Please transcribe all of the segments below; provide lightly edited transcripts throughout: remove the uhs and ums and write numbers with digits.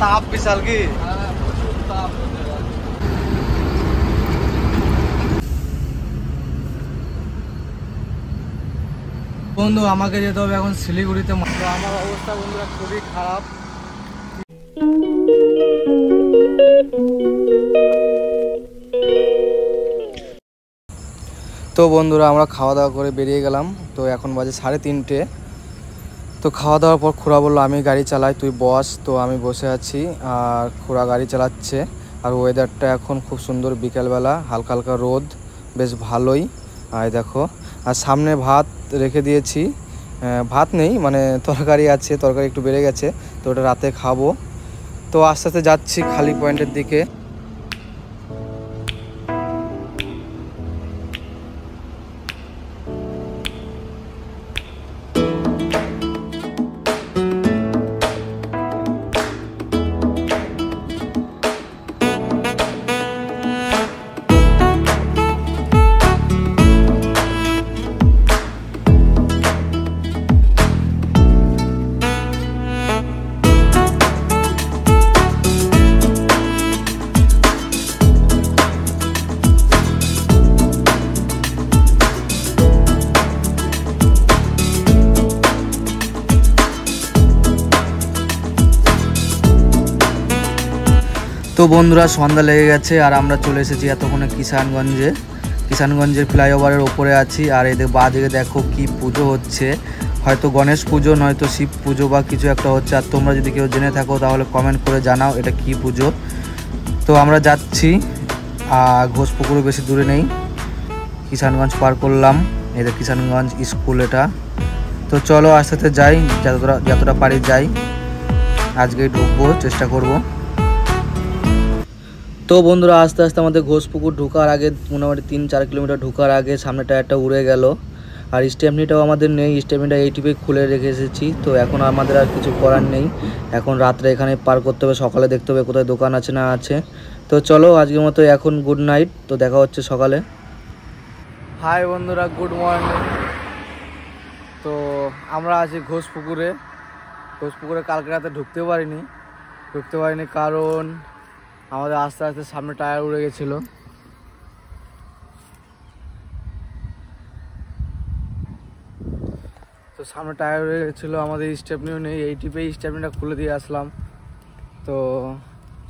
তাপ বিশাল কি বন্ধু, আমাকে যেতে হবে এখন শিলিগুড়িতে। আমার অবস্থা বন্ধুরা খুবই খারাপ। তো বন্ধুরা আমরা খাওয়া দাওয়া করে বেরিয়ে গেলাম। তো এখন বাজে 3:30। তো খাওয়া দাওয়ার পর খুড়া বললো আমি গাড়ি চালাই, তুই বস। তো আমি বসে আছি আর খুড়া গাড়ি চালাচ্ছে। আর ওয়েদারটা এখন খুব সুন্দর, বিকেলবেলা হালকা হালকা রোদ, বেশ ভালোই। আর দেখো, আর সামনে ভাত রেখে দিয়েছি। ভাত নেই, মানে তরকারি আছে, তরকারি একটু বেড়ে গেছে, তো ওটা রাতে খাবো। তো আস্তে আস্তে যাচ্ছি খালি পয়েন্টের দিকে। তো বন্ধুরা সন্ধ্যা লেগে গেছে আর আমরা চলে এসেছি এতক্ষণে কিষানগঞ্জের ফ্লাইওভারের ওপরে আছি। আর এদের বাঁদিকে দেখো কি পুজো হচ্ছে, হয়তো গণেশ পুজো নয়তো শিব পুজো বা কিছু একটা হচ্ছে। আর তোমরা যদি কেউ জেনে থাকো তাহলে কমেন্ট করে জানাও এটা কি পুজো। তো আমরা যাচ্ছি, ঘোষপুকুরও বেশি দূরে নেই। কিষানগঞ্জ পার করলাম, এদের কিষানগঞ্জ স্কুল এটা। তো চলো আস্তে আস্তে যাই, যতটা পারি যাই। আজকেই ঢুকবো, চেষ্টা করব। তো বন্ধুরা আস্তে আস্তে আমাদের ঘোষপুকুর ঢোকার আগে, মোটামুটি 3-4 কিলোমিটার ঢোকার আগে সামনে টায়ারটা উড়ে গেল। আর স্টেপনিটাও আমাদের নেই, স্টেপনিটা এই টিপে খুলে রেখে এসেছি। তো এখন আমাদের আর কিছু করার নেই, এখন রাত্রে এখানে পার করতে হবে, সকালে দেখতে হবে কোথায় দোকান আছে না আছে। তো চলো আজকের মতো এখন গুড নাইট, তো দেখা হচ্ছে সকালে। হাই বন্ধুরা, গুড মর্নিং। তো আমরা আছি ঘোষপুকুরে। কালকে রাতে ঢুকতে পারিনি কারণ আমাদের আস্তে আস্তে সামনে টায়ার উড়ে গেছিলো। তো সামনে টায়ার উড়ে গেছিলো, আমাদের স্টেপনিও নেই, এই টিপেই স্টেপনিটা খুলে দিয়ে আসলাম। তো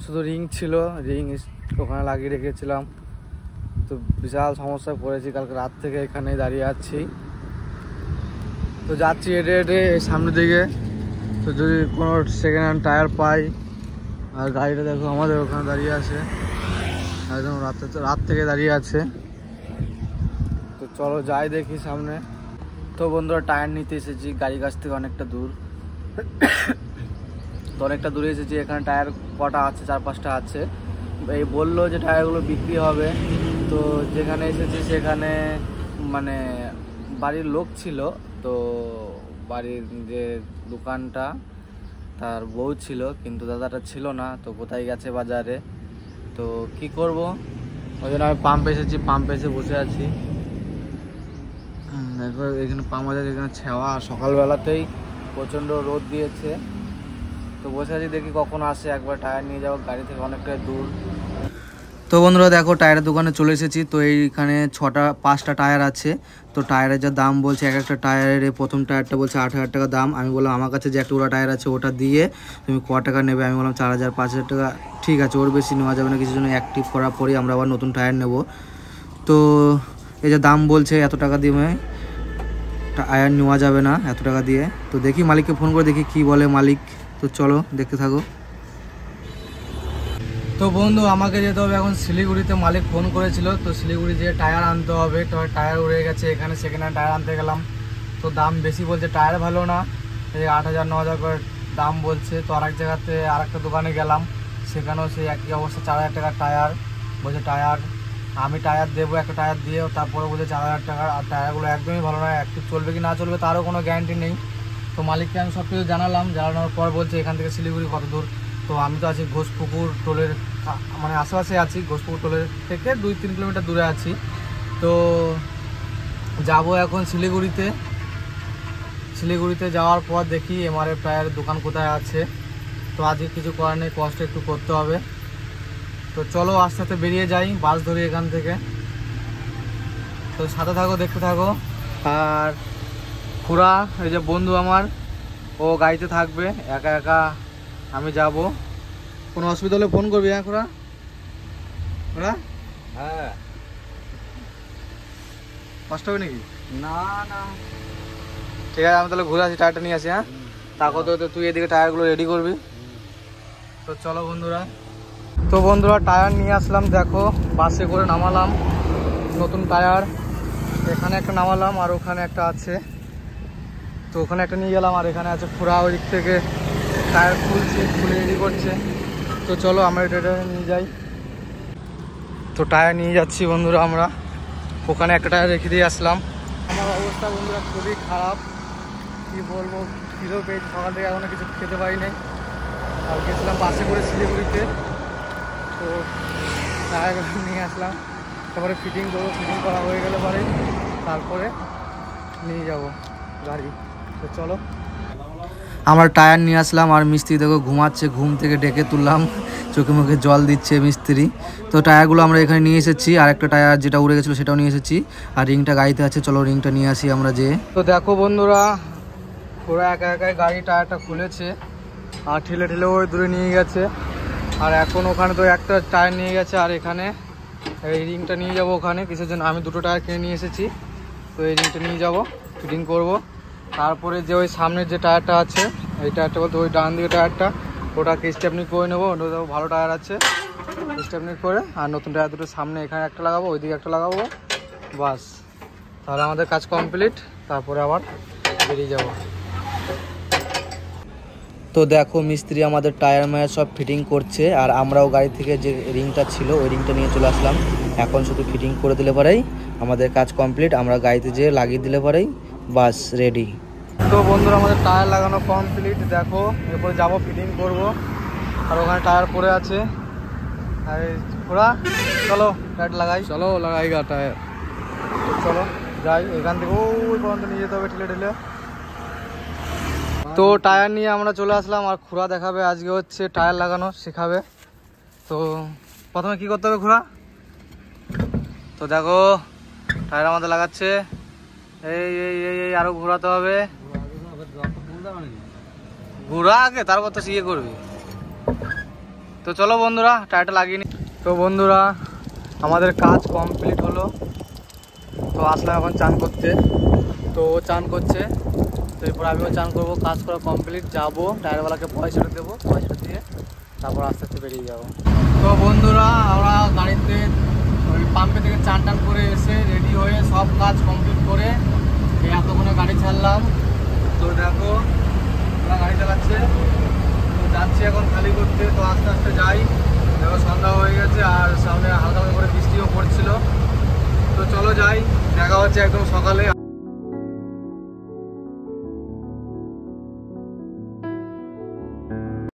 শুধু রিং ছিল, রিং ওখানে লাগিয়ে রেখেছিলাম। তো বিশাল সমস্যায় পড়েছি, কালকে রাত থেকে এখানেই দাঁড়িয়ে আছি। তো যাচ্ছি হেঁটে সামনের দিকে। তো যদি কোনো সেকেন্ড হ্যান্ড টায়ার পাই। আর গাড়িটা দেখো আমাদের ওখানে দাঁড়িয়ে আছে, একদম রাত থেকে দাঁড়িয়ে আছে। তো চলো যাই দেখি সামনে। তো বন্ধুরা টায়ার নিতে এসেছি, গাড়ির কাছ থেকে অনেকটা দূর। তো অনেকটা দূরে এসেছি, এখানে টায়ার কটা আছে, 4-5টা আছে। এই বললো যে টায়ারগুলো বিক্রি হবে। তো যেখানে এসেছি সেখানে মানে বাড়ির লোক ছিল, তো বাড়ির যে দোকানটা তার বউ ছিল, কিন্তু দাদাটা ছিল না। তো কোথায় গেছে বাজারে, তো কি করব, ওই জন্য আমি পাম্পে এসেছি। পাম্পে এসে বসে আছি, দেখো এখানে পাম্প আছে, এখানে ছেওয়া, সকালবেলাতেই প্রচণ্ড রোদ দিয়েছে। তো বসে আছি, দেখি কখন আসে, একবার টায়ার নিয়ে যাবো, গাড়ি থেকে অনেকটাই দূর। তো বন্ধুরা দেখো টায়ারের দোকানে চলে এসেছি। তো এইখানে 5টা টায়ার আছে। তো টায়ারের যা দাম বলছে, এক একটা টায়ারের, প্রথম টায়ারটা বলছে 8,000 টাকা দাম। আমি বললাম আমার কাছে যে একটা ওরা টায়ার আছে ওটা দিয়ে তুমি ক টাকা নেবে। আমি বললাম 4,000-5,000 টাকা। ঠিক আছে, ওর বেশি নেওয়া যাবে না, কিছু জন্য অ্যাক্টিভ করার পরেই আমরা আবার নতুন টায়ার নেব। তো এই যে দাম বলছে এত টাকা দিয়ে টায়ার নেওয়া যাবে না এত টাকা দিয়ে। তো দেখি মালিককে ফোন করে দেখি কি বলে মালিক। তো চলো দেখতে থাকো। তো বন্ধু আমাকে যেতে হবে এখন শিলিগুড়িতে, মালিক ফোন করেছিল। তো শিলিগুড়ি যেয়ে টায়ার আনতে হবে। তো টায়ার উড়ে গেছে, এখানে সেকেন্ড হ্যান্ড টায়ার আনতে গেলাম। তো দাম বেশি বলছে, টায়ার ভালো না, এই 8,000-9,000 করে দাম বলছে। তো আর এক জায়গাতে আর একটা দোকানে গেলাম, সেখানেও সেই একই অবস্থা, 4,000 টাকার টায়ার বলছে। টায়ার আমি টায়ার দেবো, একটা টায়ার দিয়ে, তারপরে বলছে 4,000 টাকার। আর টায়ারগুলো একদমই ভালো নয়, একটু চলবে কি না চলবে তারও কোনো গ্যারান্টি নেই। তো মালিককে আমি সব কিছু জানানোর পর বলছে এখান থেকে শিলিগুড়ি কত দূর। তো আমি তো আছি ঘোষপুকুর টোলের মানে আশেপাশে আছি, ঘোষপুকুর টোলের থেকে 2-3 কিলোমিটার দূরে আছি। তো যাব এখন শিলিগুড়িতে যাওয়ার পর দেখি এমআরএফ টায়ারের দোকান কোথায় আছে। তো তো আজকে কিছু করার নেই, কষ্ট একটু করতে হবে। তো চলো আস্তে আস্তে বেরিয়ে যাই, বাস ধরি এখান থেকে। তো সাথে থাকো, দেখতে থাকো। আর খুড়া এই যে বন্ধু আমার, ও গাড়িতে থাকবে, একা একা আমি যাব। কোনো অসুবিধা হলে ফোন করবি। হ্যাঁ খুড়া? খুড়া হ্যাঁ, কষ্ট হবে নাকি? না না, ঠিক আছে, আমি তাহলে ঘুরে আসি, টায়ারটা নিয়ে আসি। হ্যাঁ, তারপর তো তুই এদিকে টায়ারগুলো রেডি করবি। তো চলো বন্ধুরা। তো বন্ধুরা টায়ার নিয়ে আসলাম, দেখো বাসে করে নামালাম নতুন টায়ার। এখানে একটা নামালাম আর ওখানে একটা আছে, তো ওখানে একটা নিয়ে গেলাম। আর এখানে আছে খুড়া, ওই দিক থেকে টায়ার খুলছে, খুলে রেডি করছে। তো চলো আমরা এটা নিয়ে যাই। তো টায়ার নিয়ে যাচ্ছি বন্ধুরা আমরা। ওখানে একটা টায়ার রেখে দিয়ে আসলাম। আমার অবস্থা বন্ধুরা খুবই খারাপ, কি বলবো, খিদেও পেয়েছি, সকাল থেকে এখনো কিছু খেতে পারিনি। আর গেছিলাম বাসে করে শিলিগুড়িতে, তো টায়ার নিয়ে আসলাম। তারপরে ফিটিং করবো, ফিটিং করা হয়ে গেলে পরে তারপরে নিয়ে যাব গাড়ি। তো চলো, আমরা টায়ার নিয়ে আসলাম। আর মিস্ত্রি দেখো ঘুমাচ্ছে, ঘুম থেকে ডেকে তুললাম, চোখে মুখে জল দিচ্ছে মিস্ত্রি। তো টায়ারগুলো আমরা এখানে নিয়ে এসেছি, আর একটা টায়ার যেটা উড়ে গেছিলো সেটাও নিয়ে এসেছি, আর রিংটা গাড়িতে আছে। চলো রিংটা নিয়ে আসি আমরা যে। তো দেখো বন্ধুরা, ওরা একা একাই গাড়ি টায়ারটা খুলেছে আর ঠেলে ঠেলে ওই দূরে নিয়ে গেছে। আর এখন ওখানে তো একটা টায়ার নিয়ে গেছে, আর এখানে এই রিংটা নিয়ে যাব ওখানে। কিসের জন্য? আমি দুটো টায়ার কিনে নিয়ে এসেছি, তো এই রিংটা নিয়ে যাব, ফিটিং করব। তারপরে যে ওই সামনের যে টায়ারটা আছে, এই টায়ারটা বলতে ওই ডান দিকে টায়ারটা, ওটাকে স্টেপনি করে নেবো। ওটা ভালো টায়ার আছে, স্টেপনি করে। আর নতুন টায়ার দুটো সামনে এখানে একটা লাগাবো, ওইদিকে একটা লাগাবো, বাস তাহলে আমাদের কাজ কমপ্লিট। তারপরে আবার বেরিয়ে যাব। তো দেখো মিস্ত্রি আমাদের টায়ার মায়ার সব ফিটিং করছে, আর আমরাও গাড়ি থেকে যে রিংটা ছিল ওই রিংটা নিয়ে চলে আসলাম। এখন শুধু ফিটিং করে দিলে পরেই আমাদের কাজ কমপ্লিট। আমরা গাড়িতে যেয়ে লাগিয়ে দিলে পরেই বাস রেডি। তো বন্ধুরা আমাদের টায়ার লাগানো কমপ্লিট, দেখো এরপরে যাব ফিটিং করব। আর ওখানে টায়ার পড়ে আছে। আর পুরা চলো টায়ার লাগাই। চলো লাগাই গা টায়ার। চলো যাই, এখান থেকে ওই পর্যন্ত নিয়ে যেতে হবে ঠেলে ঠেলে। তো টায়ার নিয়ে আমরা চলে আসলাম। আর খুড়া দেখাবে আজকে হচ্ছে টায়ার লাগানো শেখাবে। তো প্রথমে কি করতে হবে খুড়া? তো দেখো টায়ার আমাদের লাগাচ্ছে, এই এই এই এই আরো ঘোরাতে হবে, ঘোরা আগে তারপর তো ইয়ে করবি। তো চলো বন্ধুরা টায়ারটা লাগিয়ে নি। তো বন্ধুরা আমাদের কাজ কমপ্লিট হলো। তো আসলাম এখন চান করতে, তো ও চান করছে, তো এরপর আমিও চান করবো। কাজ করা কমপ্লিট, যাবো টায়ারওয়ালাকে পয়সাটা দেবো, পয়সাটা দিয়ে তারপর আস্তে আস্তে বেরিয়ে যাবো। তো বন্ধুরা আমরা গাড়িতে ওই পাম্পে থেকে চান টান করে এসে রেডি হয়ে সব কাজ কমপ্লিট করে এই এতক্ষণে গাড়ি ছাড়লাম। তো দেখো ওরা গাড়ি চালাচ্ছে, তো যাচ্ছি এখন খালি করতে। তো আস্তে আস্তে যাই, দেখো সন্ধ্যা হয়ে গেছে আর সামনে হালকা হালকা করে বৃষ্টিও পড়ছিল। তো চলো যাই, দেখা হচ্ছে একদম সকালে।